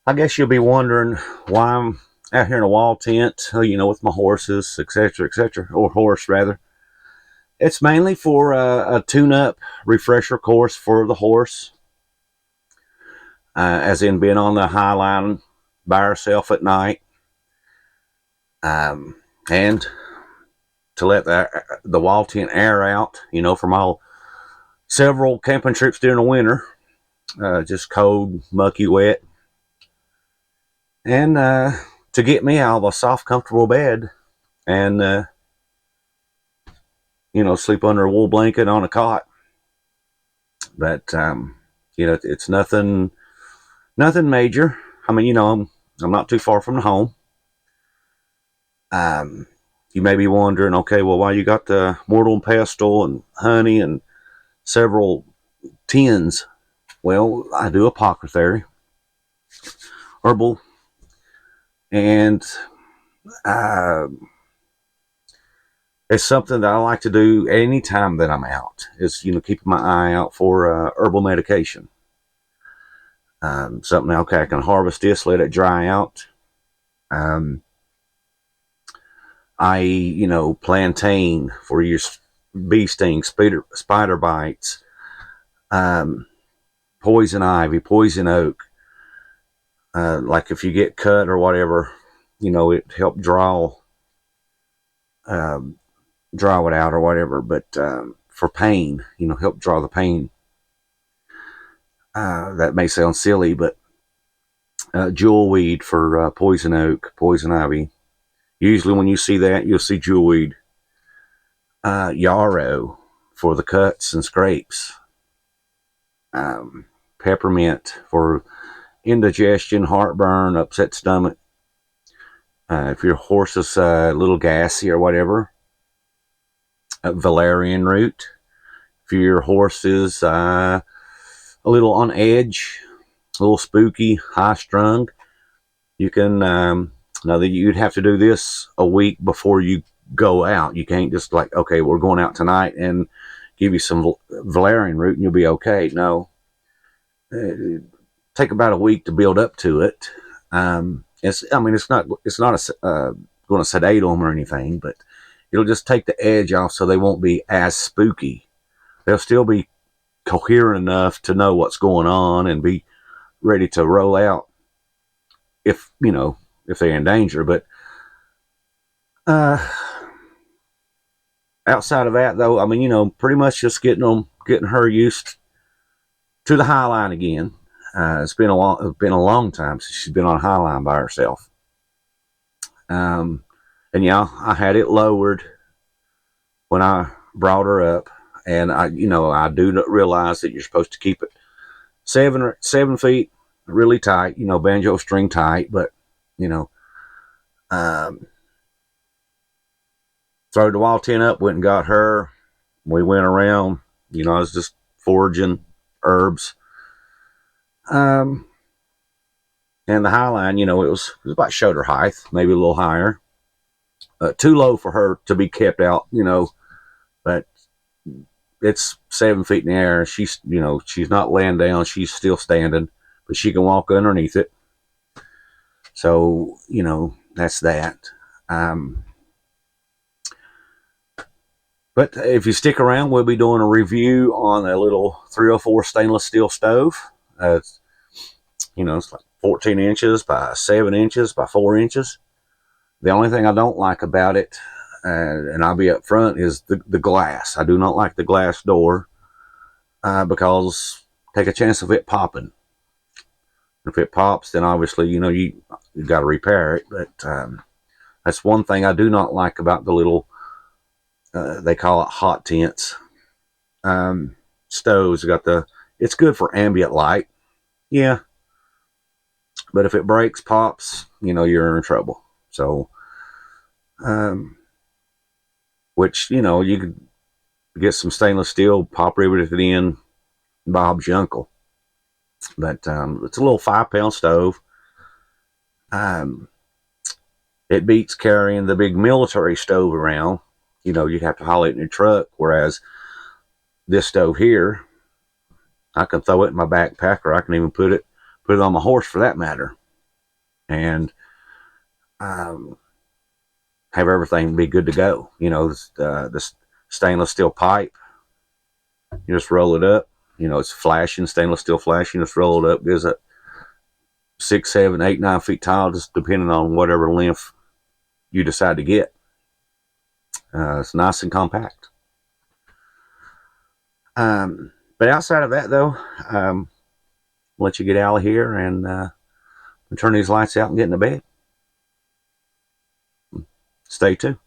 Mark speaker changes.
Speaker 1: I guess you'll be wondering why I'm out here in a wall tent, with my horses, etc., or horse rather. It's mainly for a tune-up refresher course for the horse, as in being on the highline by herself at night, and to let the wall tent air out, from all several camping trips during the winter, just cold, mucky, wet, and to get me out of a soft, comfortable bed and sleep under a wool blanket on a cot. But it's nothing major. I mean, I'm not too far from the home. You may be wondering, okay, well, why you got the mortal and pestle and honey and several tins? Well, I do apothecary, herbal, and it's something that I like to do anytime that I'm out. Is keeping my eye out for herbal medication. Something, okay, I can harvest this, let it dry out. Plantain for your bee stings, spider bites, poison ivy, poison oak. Like if you get cut or whatever, it helped draw it out or whatever. But for pain, help draw the pain. That may sound silly, but jewelweed for poison oak, poison ivy. Usually when you see that, you'll see jewelweed. Yarrow for the cuts and scrapes. Peppermint for indigestion, heartburn, upset stomach. If your horse is a little gassy or whatever, valerian root. If your horse is a little on edge, a little spooky, high strung, you can, now that you'd have to do this a week before you go out. You can't just like, okay, we're going out tonight and give you some valerian root and you'll be okay. No, take about a week to build up to it. It's not going to sedate them or anything, but it'll just take the edge off so they won't be as spooky. They'll still be coherent enough to know what's going on and be ready to roll out if they're in danger. But outside of that, though, pretty much just getting her used to the highline again. It's been a long time since she's been on a highline by herself. And I had it lowered when I brought her up, and I do realize that you're supposed to keep it 7 feet really tight, banjo string tight, but throw the wall tent up, went and got her. We went around, I was just foraging herbs. And the highline, it was about shoulder height, maybe a little higher. Too low for her to be kept out, but it's 7 feet in the air. She's not laying down. She's still standing, but she can walk underneath it. So, that's that. But if you stick around, we'll be doing a review on a little 304 stainless steel stove. It's like 14 inches by 7 inches by 4 inches. The only thing I don't like about it, and I'll be up front, is the glass. I do not like the glass door because take a chance of it popping. If it pops, then obviously, you got to repair it. But that's one thing I do not like about the little, they call it hot tents, stoves. It's good for ambient light. Yeah. But if it breaks, pops, you're in trouble. So, which, you could get some stainless steel, pop rivet it in, Bob's your uncle. But it's a little 5-pound stove. It beats carrying the big military stove around. You have to haul it in your truck. Whereas this stove here, I can throw it in my backpack, or I can even put it on my horse for that matter. and have everything be good to go. You know, the stainless steel pipe, you just roll it up. You know, it's flashing, stainless steel flashing. Just roll it up. Gives it 6, 7, 8, 9 feet tall, just depending on whatever length you decide to get. It's nice and compact. But outside of that, though, I'll let you get out of here and turn these lights out and get into bed. Stay tuned.